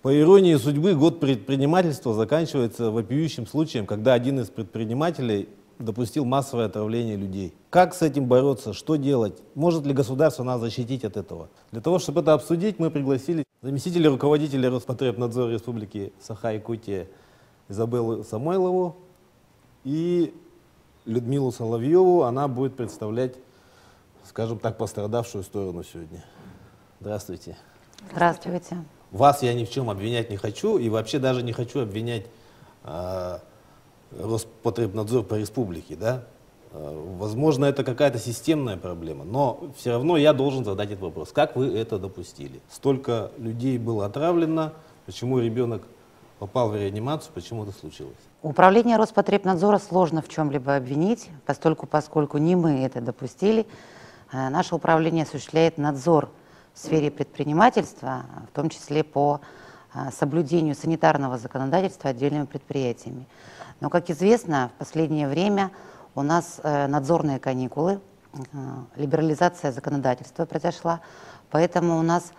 По иронии судьбы, год предпринимательства заканчивается вопиющим случаем, когда один из предпринимателей допустил массовое отравление людей. Как с этим бороться? Что делать? Может ли государство нас защитить от этого? Для того, чтобы это обсудить, мы пригласили заместителя руководителя Роспотребнадзора Республики Саха-Якутия Изабеллу Самойлову и Людмилу Соловьеву. Она будет представлять, скажем так, пострадавшую сторону сегодня. Здравствуйте. Здравствуйте. Вас я ни в чем обвинять не хочу, и вообще даже не хочу обвинять Роспотребнадзор по республике. Да? Возможно, это какая-то системная проблема, но все равно я должен задать этот вопрос. Как вы это допустили? Столько людей было отравлено, почему ребенок попал в реанимацию, почему это случилось? Управление Роспотребнадзора сложно в чем-либо обвинить, поскольку не мы это допустили. Наше управление осуществляет надзор в сфере предпринимательства, в том числе по соблюдению санитарного законодательства отдельными предприятиями. Но, как известно, в последнее время у нас надзорные каникулы, либерализация законодательства произошла, поэтому у нас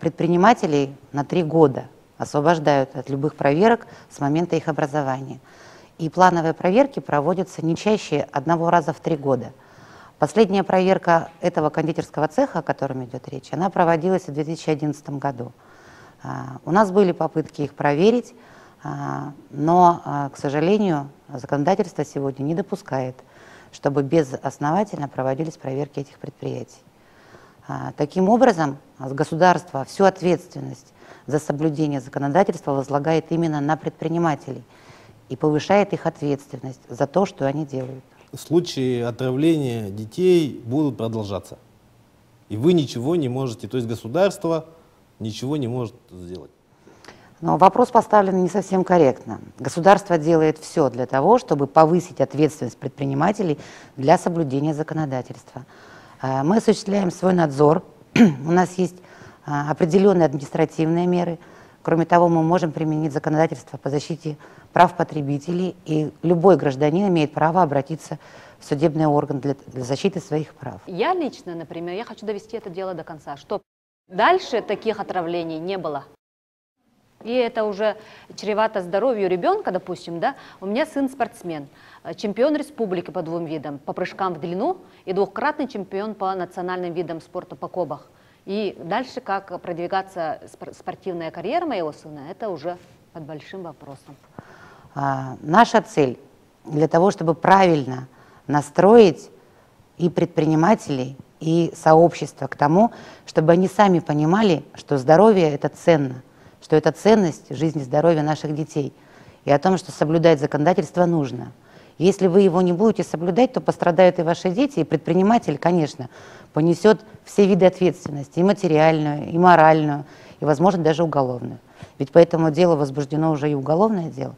предпринимателей на 3 года освобождают от любых проверок с момента их образования. И плановые проверки проводятся не чаще 1 раза в 3 года. Последняя проверка этого кондитерского цеха, о котором идет речь, она проводилась в 2011 году. У нас были попытки их проверить, но, к сожалению, законодательство сегодня не допускает, чтобы безосновательно проводились проверки этих предприятий. Таким образом, государство всю ответственность за соблюдение законодательства возлагает именно на предпринимателей и повышает их ответственность за то, что они делают. Случаи отравления детей будут продолжаться. И вы ничего не можете, то есть государство ничего не может сделать. Но вопрос поставлен не совсем корректно. Государство делает все для того, чтобы повысить ответственность предпринимателей для соблюдения законодательства. Мы осуществляем свой надзор, у нас есть определенные административные меры. Кроме того, мы можем применить законодательство по защите прав потребителей, и любой гражданин имеет право обратиться в судебный орган для защиты своих прав. Я лично, например, я хочу довести это дело до конца, чтобы дальше таких отравлений не было. И это уже чревато здоровью ребенка, допустим, да. У меня сын спортсмен, чемпион республики по 2 видам, по прыжкам в длину и 2-кратный чемпион по национальным видам спорта по кобах. И дальше, как продвигаться спортивная карьера моего сына, это уже под большим вопросом. Наша цель для того, чтобы правильно настроить и предпринимателей, и сообщество к тому, чтобы они сами понимали, что здоровье – это ценно, что это ценность жизни и здоровья наших детей, и о том, что соблюдать законодательство нужно. Если вы его не будете соблюдать, то пострадают и ваши дети, и предприниматель, конечно, понесет все виды ответственности, и материальную, и моральную, и, возможно, даже уголовную. Ведь по этому делу возбуждено уже и уголовное дело.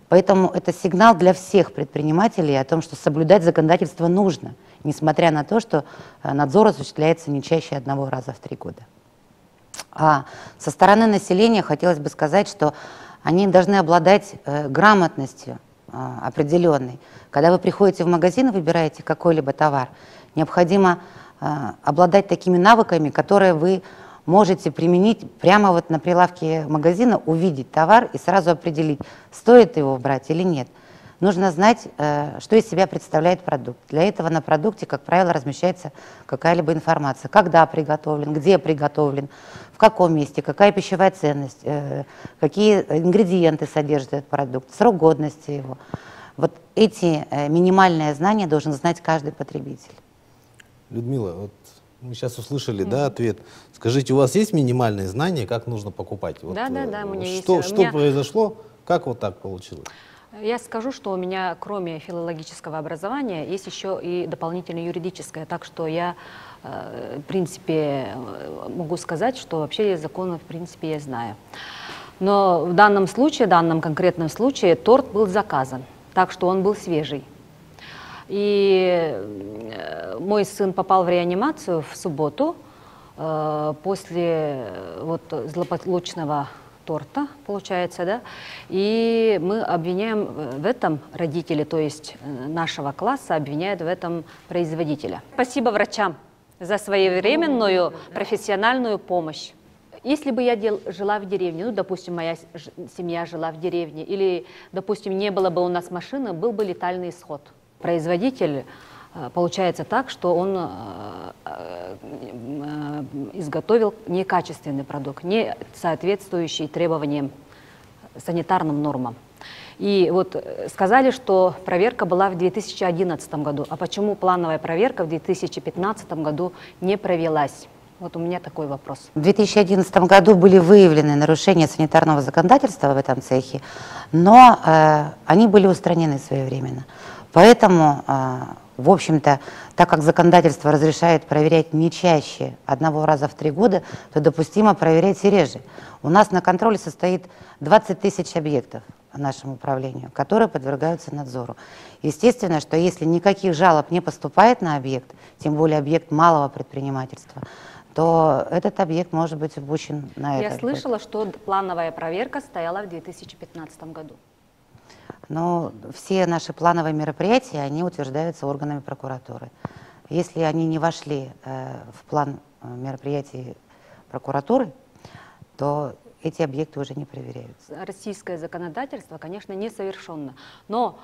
Поэтому это сигнал для всех предпринимателей о том, что соблюдать законодательство нужно, несмотря на то, что надзор осуществляется не чаще 1 раза в 3 года. А со стороны населения хотелось бы сказать, что они должны обладать грамотностью определенной. Когда вы приходите в магазин и выбираете какой-либо товар, необходимо обладать такими навыками, которые вы можете применить прямо вот на прилавке магазина, увидеть товар и сразу определить, стоит его брать или нет. Нужно знать, что из себя представляет продукт. Для этого на продукте, как правило, размещается какая-либо информация. Когда приготовлен, где приготовлен, в каком месте, какая пищевая ценность, какие ингредиенты содержит этот продукт, срок годности его. Вот эти минимальные знания должен знать каждый потребитель. Людмила, вот мы сейчас услышали, да, ответ. Скажите, у вас есть минимальные знания, как нужно покупать? Вот, да, у меня есть. Что произошло, как вот так получилось? Я скажу, что у меня, кроме филологического образования, есть еще и дополнительное юридическое. Так что я, в принципе, могу сказать, что вообще законы, в принципе, я знаю. Но в данном случае, в данном конкретном случае, торт был заказан, так что он был свежий. И мой сын попал в реанимацию в субботу после вот злополучного торта, получается, да, и мы обвиняем в этом родители, то есть нашего класса обвиняют в этом производителя. Спасибо врачам за своевременную профессиональную помощь. Если бы я жила в деревне, ну, допустим, моя семья жила в деревне, или, допустим, не было бы у нас машины, был бы летальный исход. Производитель, получается так, что он изготовил некачественный продукт, не соответствующий требованиям, санитарным нормам. И вот сказали, что проверка была в 2011 году. А почему плановая проверка в 2015 году не провелась? Вот у меня такой вопрос. В 2011 году были выявлены нарушения санитарного законодательства в этом цехе, но они были устранены своевременно. Поэтому, в общем-то, так как законодательство разрешает проверять не чаще 1 раза в 3 года, то допустимо проверять и реже. У нас на контроле состоит 20 тысяч объектов нашему управлению, которые подвергаются надзору. Естественно, что если никаких жалоб не поступает на объект, тем более объект малого предпринимательства, то этот объект может быть обучен на это. Я слышала, что плановая проверка стояла в 2015 году. Но все наши плановые мероприятия, они утверждаются органами прокуратуры. Если они не вошли в план мероприятий прокуратуры, то эти объекты уже не проверяются. Российское законодательство, конечно, несовершенно, но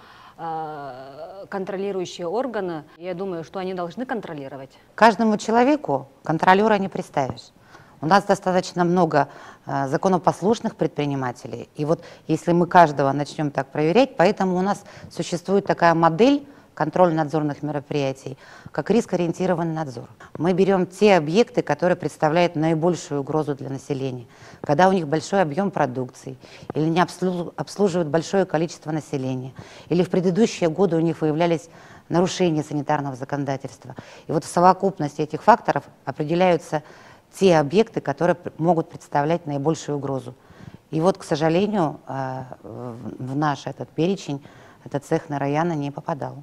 контролирующие органы, я думаю, что они должны контролировать. Каждому человеку контролера не представишь. У нас достаточно много законопослушных предпринимателей. И вот если мы каждого начнем так проверять, поэтому у нас существует такая модель контрольно-надзорных мероприятий, как риск-ориентированный надзор. Мы берем те объекты, которые представляют наибольшую угрозу для населения, когда у них большой объем продукции, или не обслуживают большое количество населения, или в предыдущие годы у них выявлялись нарушения санитарного законодательства. И вот в совокупности этих факторов определяются те объекты, которые могут представлять наибольшую угрозу. И вот, к сожалению, в наш этот перечень этот цех Нараяна не попадал.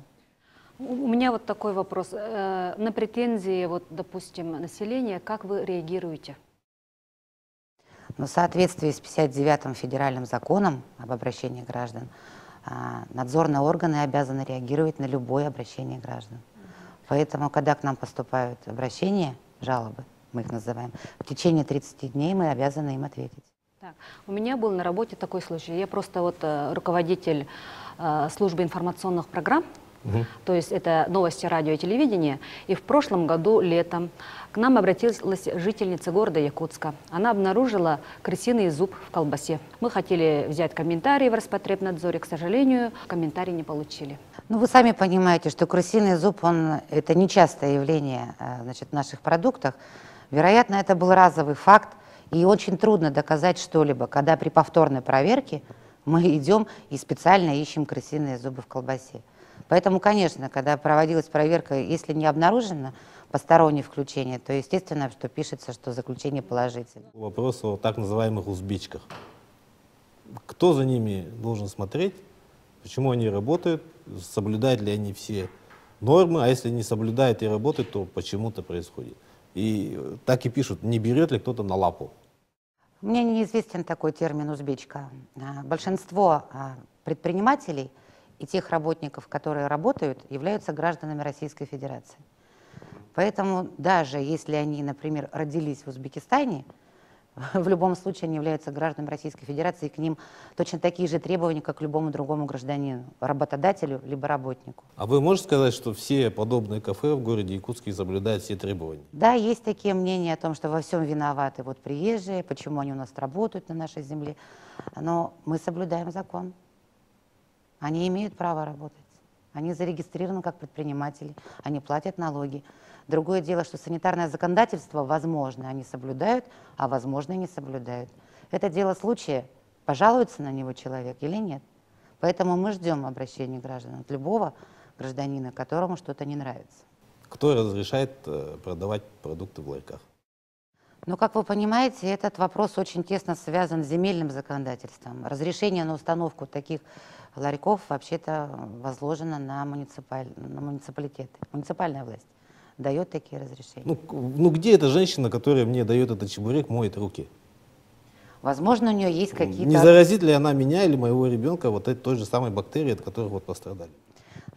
У меня вот такой вопрос. На претензии, вот, допустим, населения, как вы реагируете? Но в соответствии с 59-м федеральным законом об обращении граждан, надзорные органы обязаны реагировать на любое обращение граждан. Поэтому, когда к нам поступают обращения, жалобы, мы их называем, в течение 30 дней мы обязаны им ответить. Так, у меня был на работе такой случай. Я просто вот руководитель службы информационных программ, то есть это новости, радио и телевидение. И в прошлом году летом к нам обратилась жительница города Якутска. Она обнаружила крысиный зуб в колбасе. Мы хотели взять комментарий в Роспотребнадзоре, к сожалению, комментарий не получили. Ну, вы сами понимаете, что крысиный зуб, это нечастое явление, значит, в наших продуктах. Вероятно, это был разовый факт, и очень трудно доказать что-либо, когда при повторной проверке мы идем и специально ищем крысиные зубы в колбасе. Поэтому, конечно, когда проводилась проверка, если не обнаружено постороннее включение, то естественно, что пишется, что заключение положительное. Вопрос о так называемых узбечках. Кто за ними должен смотреть? Почему они работают? Соблюдают ли они все нормы? А если не соблюдают и работают, то почему-то происходит. И так и пишут, не берет ли кто-то на лапу. Мне неизвестен такой термин «узбечка». Большинство предпринимателей и тех работников, которые работают, являются гражданами Российской Федерации. Поэтому даже если они, например, родились в Узбекистане, в любом случае они являются гражданами Российской Федерации, и к ним точно такие же требования, как к любому другому гражданину, работодателю, либо работнику. А вы можете сказать, что все подобные кафе в городе Якутске соблюдают все требования? Да, есть такие мнения о том, что во всем виноваты вот приезжие, почему они у нас работают на нашей земле. Но мы соблюдаем закон. Они имеют право работать. Они зарегистрированы как предприниматели, они платят налоги. Другое дело, что санитарное законодательство, возможно, они соблюдают, а возможно, и не соблюдают. Это дело случая, пожалуется на него человек или нет. Поэтому мы ждем обращения граждан от любого гражданина, которому что-то не нравится. Кто разрешает продавать продукты в ларьках? Ну, как вы понимаете, этот вопрос очень тесно связан с земельным законодательством. Разрешение на установку таких ларьков вообще-то возложено на муниципалитеты. Муниципальная власть дает такие разрешения. Ну где эта женщина, которая мне дает этот чебурек, моет руки? Возможно, у нее есть какие-то... Не заразит ли она меня или моего ребенка вот этой той же самой бактерией, от которых вот пострадали?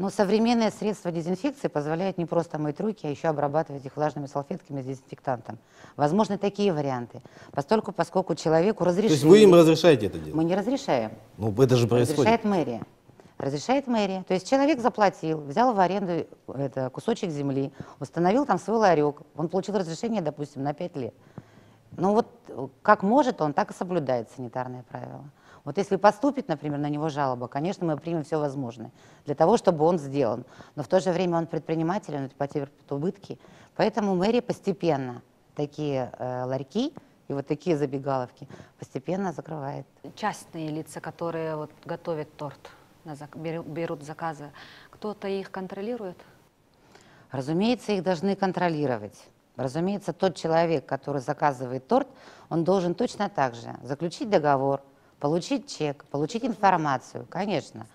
Но современные средства дезинфекции позволяют не просто мыть руки, а еще обрабатывать их влажными салфетками с дезинфектантом. Возможны такие варианты, поскольку человеку разрешили... То есть вы им разрешаете это делать? Мы не разрешаем. Ну, это же происходит. Разрешает мэрия. Разрешает мэрия. То есть человек заплатил, взял в аренду кусочек земли, установил там свой ларек, он получил разрешение, допустим, на 5 лет. Ну вот как может он, так и соблюдает санитарные правила. Вот если поступит, например, на него жалоба, конечно, мы примем все возможное для того, чтобы он сделан. Но в то же время он предприниматель, он потерпит убытки. Поэтому мэрия постепенно такие ларьки и вот такие забегаловки постепенно закрывает. Частные лица, которые вот готовят торт, берут заказы, кто-то их контролирует? Разумеется, их должны контролировать. Разумеется, тот человек, который заказывает торт, он должен точно так же заключить договор, получить чек, получить информацию, конечно.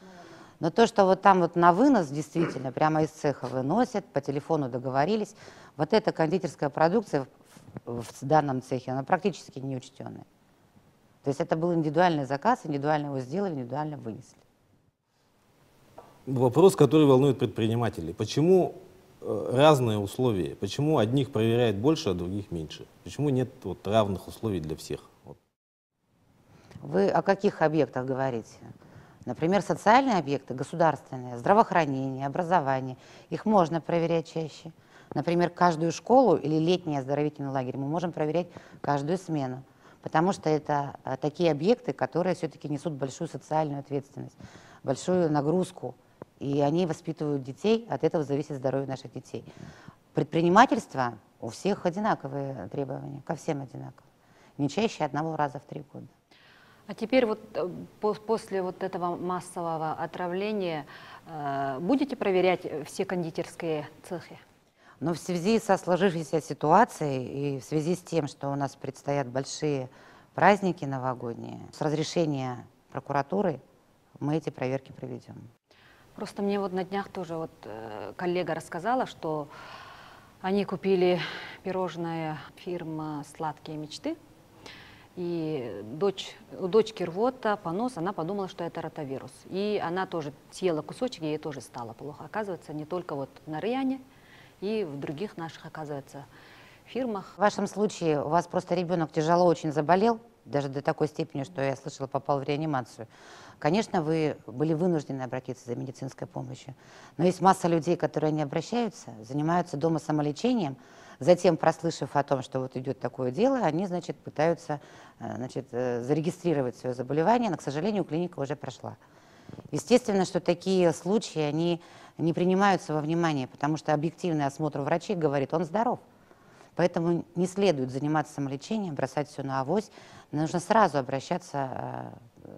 Но то, что вот там вот на вынос действительно прямо из цеха выносят, по телефону договорились, вот эта кондитерская продукция в данном цехе, она практически не учтенная. То есть это был индивидуальный заказ, индивидуально его сделали, индивидуально вынесли. Вопрос, который волнует предпринимателей. Почему разные условия? Почему одних проверяют больше, а других меньше? Почему нет вот равных условий для всех? Вот. Вы о каких объектах говорите? Например, социальные объекты, государственные, здравоохранение, образование. Их можно проверять чаще. Например, каждую школу или летний оздоровительный лагерь мы можем проверять каждую смену. Потому что это такие объекты, которые все-таки несут большую социальную ответственность, большую нагрузку. И они воспитывают детей, от этого зависит здоровье наших детей. Предпринимательство у всех одинаковые требования, ко всем одинаковые. Не чаще 1 раза в 3 года. А теперь вот после вот этого массового отравления будете проверять все кондитерские цехи? Но в связи со сложившейся ситуацией и в связи с тем, что у нас предстоят большие праздники новогодние, с разрешения прокуратуры мы эти проверки проведем. Просто мне вот на днях тоже вот коллега рассказала, что они купили пирожное фирмы «Сладкие мечты», и у дочки рвота, понос, она подумала, что это ротавирус. И она тоже съела кусочек, и ей тоже стало плохо. Оказывается, не только вот на Раяне, и в других наших, оказывается, фирмах. В вашем случае у вас просто ребенок тяжело очень заболел, даже до такой степени, что я слышала, попал в реанимацию. Конечно, вы были вынуждены обратиться за медицинской помощью. Но есть масса людей, которые не обращаются, занимаются дома самолечением, затем, прослышав о том, что вот идет такое дело, они, значит, пытаются, значит, зарегистрировать свое заболевание, но, к сожалению, клиника уже прошла. Естественно, что такие случаи, они не принимаются во внимание, потому что объективный осмотр врачей говорит, он здоров. Поэтому не следует заниматься самолечением, бросать все на авось. Нужно сразу обращаться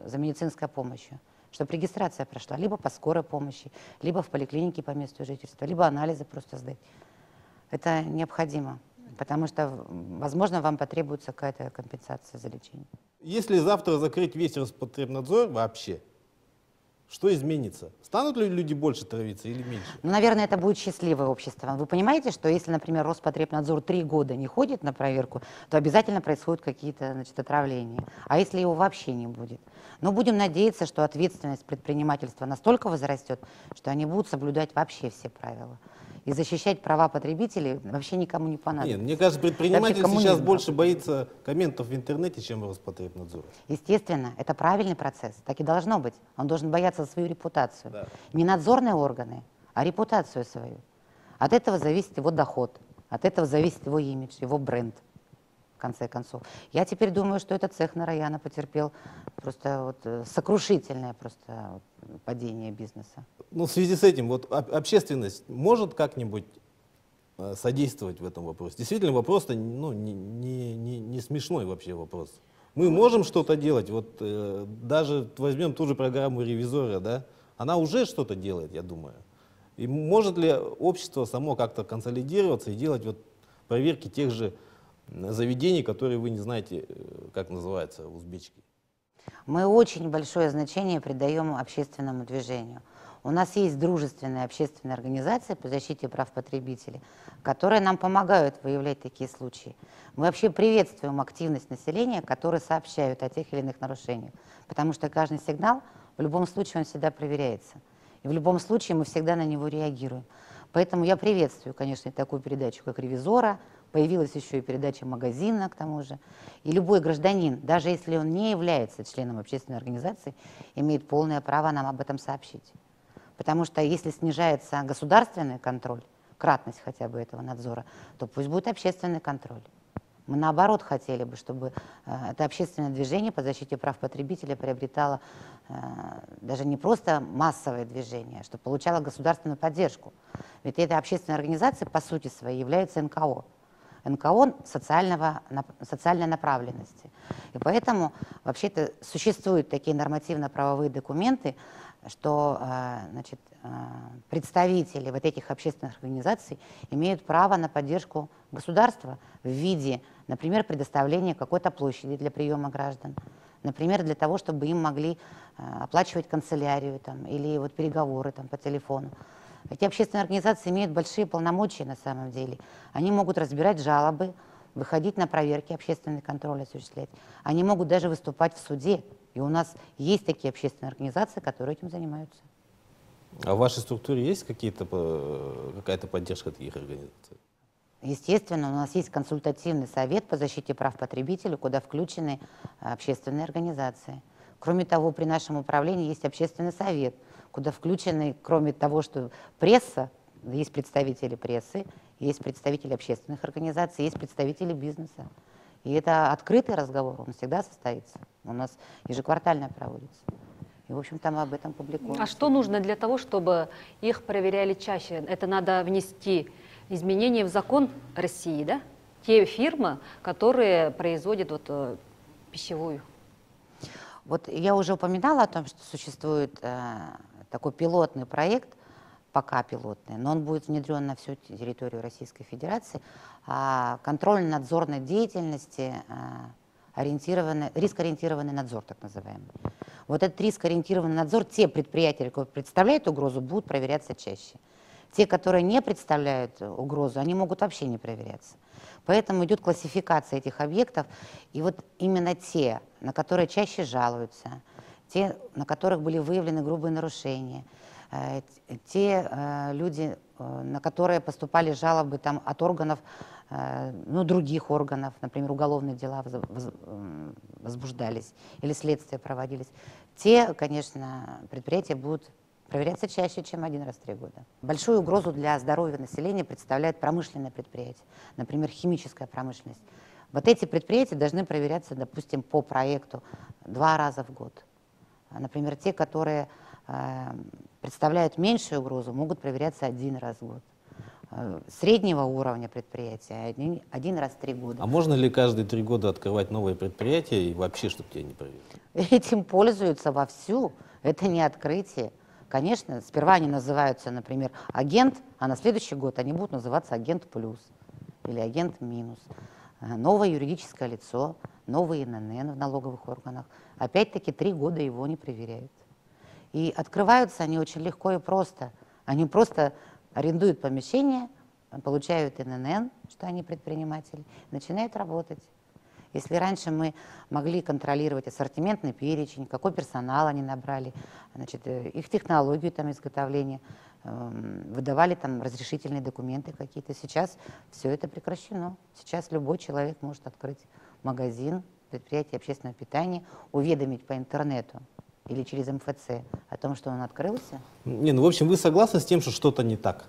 за медицинской помощью, чтобы регистрация прошла либо по скорой помощи, либо в поликлинике по месту жительства, либо анализы просто сдать. Это необходимо, потому что, возможно, вам потребуется какая-то компенсация за лечение. Если завтра закрыть весь Роспотребнадзор вообще, что изменится? Станут ли люди больше травиться или меньше? Ну, наверное, это будет счастливое общество. Вы понимаете, что если, например, Роспотребнадзор 3 года не ходит на проверку, то обязательно происходят какие-то, значит, отравления. А если его вообще не будет? Но будем надеяться, что ответственность предпринимательства настолько возрастет, что они будут соблюдать вообще все правила. И защищать права потребителей вообще никому не понадобится. Нет, мне кажется, предприниматель Вообще сейчас коммунизм. больше боится комментов в интернете, чем Роспотребнадзора. Естественно, это правильный процесс, так и должно быть. Он должен бояться за свою репутацию. Да. Не надзорные органы, а репутацию свою. От этого зависит его доход, от этого зависит его имидж, его бренд, в конце концов. Я теперь думаю, что этот цех на Раяна потерпел просто вот сокрушительное просто падение бизнеса. Ну, в связи с этим, вот общественность может как-нибудь содействовать в этом вопросе? Действительно, вопрос-то ну, не смешной вообще вопрос. Мы можем что-то делать, вот даже возьмем ту же программу ревизора, да, она уже что-то делает, я думаю. И может ли общество само как-то консолидироваться и делать вот проверки тех же заведений, которые вы не знаете, как называется узбечки? Мы очень большое значение придаем общественному движению. У нас есть дружественные общественные организации по защите прав потребителей, которые нам помогают выявлять такие случаи. Мы вообще приветствуем активность населения, которые сообщают о тех или иных нарушениях, потому что каждый сигнал, в любом случае, он всегда проверяется. И в любом случае мы всегда на него реагируем. Поэтому я приветствую, конечно, такую передачу, как «Ревизора». Появилась еще и передача «Магазина», к тому же. И любой гражданин, даже если он не является членом общественной организации, имеет полное право нам об этом сообщить. Потому что если снижается государственный контроль, кратность хотя бы этого надзора, то пусть будет общественный контроль. Мы наоборот хотели бы, чтобы это общественное движение по защите прав потребителя приобретало даже не просто массовое движение, а чтобы получало государственную поддержку. Ведь эта общественная организация по сути своей является НКО. НКО социальной направленности. И поэтому вообще-то существуют такие нормативно-правовые документы, что значит, представители вот этих общественных организаций имеют право на поддержку государства в виде, например, предоставления какой-то площади для приема граждан, например, для того, чтобы им могли оплачивать канцелярию там, или вот переговоры там, по телефону. Эти общественные организации имеют большие полномочия на самом деле. Они могут разбирать жалобы, выходить на проверки, общественный контроль осуществлять. Они могут даже выступать в суде. И у нас есть такие общественные организации, которые этим занимаются. А в вашей структуре есть какая-то поддержка таких организаций? Естественно, у нас есть консультативный совет по защите прав потребителя, куда включены общественные организации. Кроме того, при нашем управлении есть общественный совет, куда включены, кроме того, что пресса, есть представители прессы, есть представители общественных организаций, есть представители бизнеса. И это открытый разговор, он всегда состоится. У нас ежеквартально проводится. И, в общем-то, мы об этом публикуем. А что нужно для того, чтобы их проверяли чаще? Это надо внести изменения в закон России, да? Те фирмы, которые производят вот, пищевую. Вот я уже упоминала о том, что существует такой пилотный проект, пока пилотный, но он будет внедрен на всю территорию Российской Федерации, контрольно-надзорной деятельности, риск-ориентированный надзор, так называемый. Вот этот риск-ориентированный надзор, те предприятия, которые представляют угрозу, будут проверяться чаще. Те, которые не представляют угрозу, они могут вообще не проверяться. Поэтому идет классификация этих объектов, и вот именно те, на которые чаще жалуются, те, на которых были выявлены грубые нарушения, те люди, на которые поступали жалобы там, от органов, других органов, например, уголовные дела возбуждались или следствия проводились, те, конечно, предприятия будут проверяться чаще, чем один раз в 3 года. Большую угрозу для здоровья населения представляют промышленные предприятия, например, химическая промышленность. Вот эти предприятия должны проверяться, допустим, по проекту 2 раза в год. Например, те, которые представляют меньшую угрозу, могут проверяться 1 раз в год. Среднего уровня предприятия 1 раз в 3 года. А можно ли каждые 3 года открывать новые предприятия и вообще, чтобы тебя не проверили? Этим пользуются вовсю. Это не открытие. Конечно, сперва они называются, например, агент, а на следующий год они будут называться агент плюс или агент минус. Новое юридическое лицо, новый ИНН в налоговых органах. Опять-таки 3 года его не проверяют. И открываются они очень легко и просто. Они просто арендуют помещение, получают ИНН, что они предприниматели, начинают работать. Если раньше мы могли контролировать ассортиментный перечень, какой персонал они набрали, значит, их технологию там, изготовления, выдавали там разрешительные документы какие-то, сейчас все это прекращено. Сейчас любой человек может открыть магазин, предприятие общественного питания, уведомить по интернету или через МФЦ о том, что он открылся. Не, ну в общем, вы согласны с тем, что что-то не так?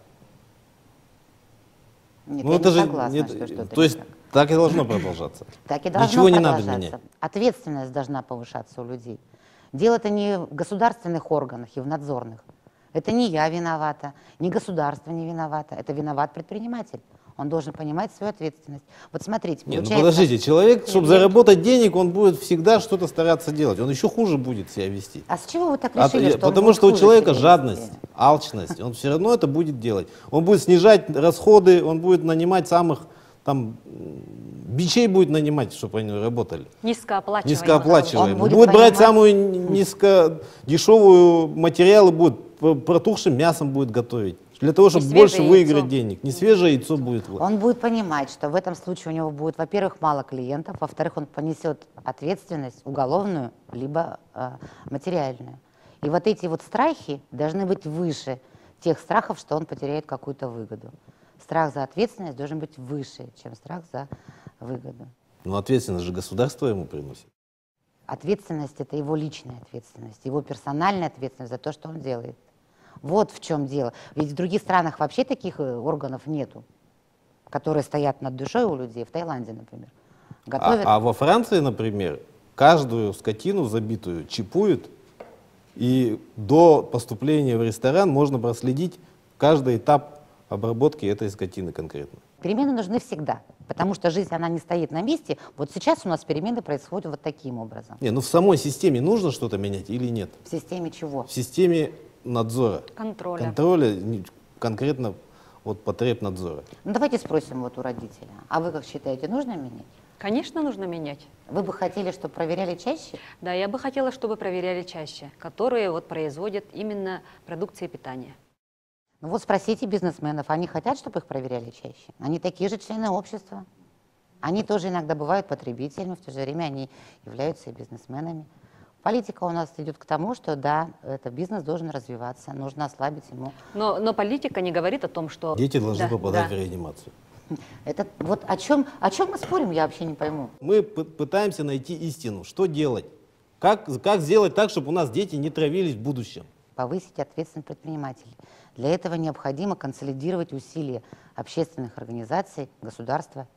Нет, ну, я это не же, согласна, нет, что что-то то есть не так. так и должно продолжаться. Так и должно Ничего не продолжаться. надо менять. Ответственность должна повышаться у людей. Дело-то не в государственных органах и в надзорных. Это не я виновата, не государство не виновато, это виноват предприниматель. Он должен понимать свою ответственность. Вот смотрите, Нет, получается... ну подождите, человек, чтобы заработать денег, он будет всегда что-то стараться делать. Он еще хуже будет себя вести. А с чего вы так решили, что он Потому будет что у хуже человека себя жадность, вести? алчность. Он все равно это будет делать. Он будет снижать расходы, он будет нанимать самых там бичей будет нанимать, чтобы они работали. Низкооплачиваемых. Низкооплачиваемых. Он будет Будет брать понимать- самую низкодешевую материалы, будет протухшим мясом будет готовить. Для того, чтобы свежее больше выиграть яйцо. денег. Не свежее яйцо будет. Он будет понимать, что в этом случае у него будет, во-первых, мало клиентов, во-вторых, он понесет ответственность уголовную либо материальную. И вот эти вот страхи должны быть выше тех страхов, что он потеряет какую-то выгоду. Страх за ответственность должен быть выше, чем страх за выгоду. Но ответственность же государство ему приносит. Ответственность — это его личная ответственность, его персональная ответственность за то, что он делает. Вот в чем дело. Ведь в других странах вообще таких органов нету, которые стоят над душой у людей. В Таиланде, например. Готовят. А во Франции, например, каждую скотину забитую чипуют, и до поступления в ресторан можно проследить каждый этап обработки этой скотины конкретно. Перемены нужны всегда, потому что жизнь, она не стоит на месте. Вот сейчас у нас перемены происходят вот таким образом. Не, ну в самой системе нужно что-то менять или нет? В системе чего? В системе надзора. Контроля. Контроля, конкретно вот Потребнадзора. Ну, давайте спросим вот у родителя. А вы как считаете, нужно менять? Конечно, нужно менять. Вы бы хотели, чтобы проверяли чаще? Да, я бы хотела, чтобы проверяли чаще, которые вот производят именно продукции питания. Ну вот спросите бизнесменов, они хотят, чтобы их проверяли чаще? Они такие же члены общества. Они тоже иногда бывают потребителями, в то же время они являются и бизнесменами. Политика у нас идет к тому, что да, это бизнес должен развиваться, нужно ослабить ему. Но политика не говорит о том, что... Дети должны Да, попадать да. в реанимацию. Это вот о чем мы спорим, я вообще не пойму. Мы пытаемся найти истину, что делать. Как сделать так, чтобы у нас дети не травились в будущем. Повысить ответственность предпринимателей. Для этого необходимо консолидировать усилия общественных организаций, государства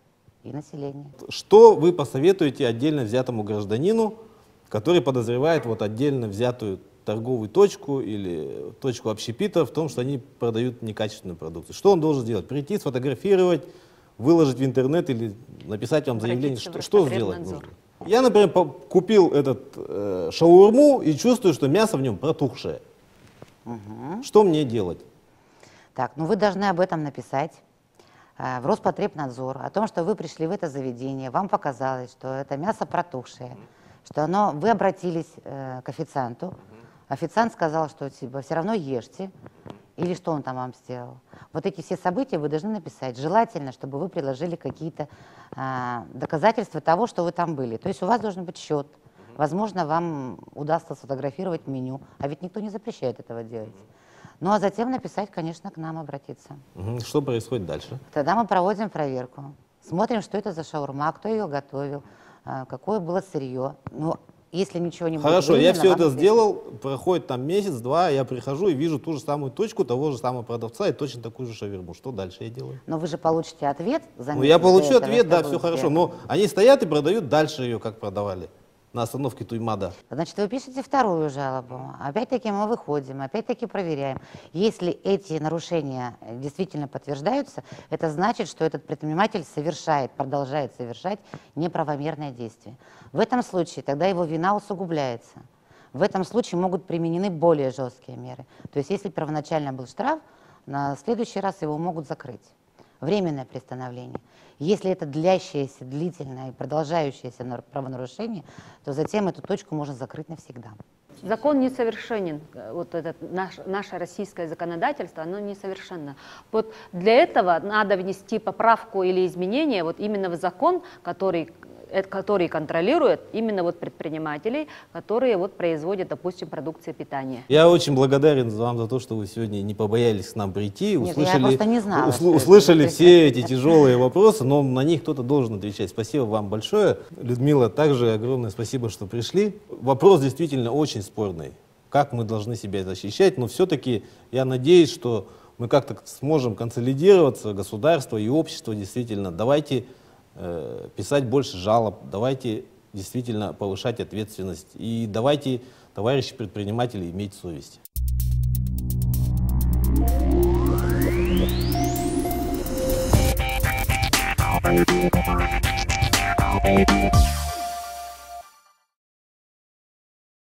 и населения. Что вы посоветуете отдельно взятому гражданину, который подозревает вот отдельно взятую торговую точку или точку общепита в том, что они продают некачественную продукцию? Что он должен сделать? Прийти, сфотографировать, выложить в интернет или написать вам заявление? Что сделать нужно? Я, например, купил этот шаурму и чувствую, что мясо в нем протухшее. Что мне делать? Так, ну вы должны об этом написать в Роспотребнадзор, о том, что вы пришли в это заведение, вам показалось, что это мясо протухшее, что вы обратились к официанту, официант сказал, что типа, все равно ешьте, или что он там вам сделал. Вот эти все события вы должны написать. Желательно, чтобы вы приложили какие-то доказательства того, что вы там были. То есть у вас должен быть счет. Возможно, вам удастся сфотографировать меню, а ведь никто не запрещает этого делать. Ну а затем написать, конечно, к нам обратиться. Что происходит дальше? Тогда мы проводим проверку. Смотрим, что это за шаурма, кто ее готовил, какое было сырье. Ну, если ничего не будет Хорошо, я выявлено, все вам это ответят. сделал, проходит там месяц-два, я прихожу и вижу ту же самую точку того же самого продавца и точно такую же шаверму. Что дальше я делаю? Но вы же получите ответ за Ну, я месяц до получу этого, ответ, что да, вы все хорошо, сделали. но они стоят и продают дальше ее, как продавали на остановке Туймада. Значит, вы пишете вторую жалобу. Опять-таки мы выходим, опять-таки проверяем. Если эти нарушения действительно подтверждаются, это значит, что этот предприниматель продолжает совершать неправомерное действие. В этом случае тогда его вина усугубляется. В этом случае могут применены более жесткие меры. То есть если первоначально был штраф, на следующий раз его могут закрыть. Временное приостановление. Если это длящееся, длительное и продолжающееся правонарушение, то затем эту точку можно закрыть навсегда. Закон несовершенен. Вот это наше российское законодательство, оно несовершенно. Вот для этого надо внести поправку или изменение вот именно в закон, который контролирует именно вот предпринимателей, которые вот производят, допустим, продукцию питания. Я очень благодарен вам за то, что вы сегодня не побоялись к нам прийти, Нет, я просто не знала, услышали все эти тяжелые вопросы, но на них кто-то должен отвечать. Спасибо вам большое. Людмила, также огромное спасибо, что пришли. Вопрос действительно очень спорный. Как мы должны себя защищать, но все-таки я надеюсь, что мы как-то сможем консолидироваться, государство и общество действительно. Давайте писать больше жалоб, давайте действительно повышать ответственность и давайте, товарищи предприниматели, иметь совесть. Thank you.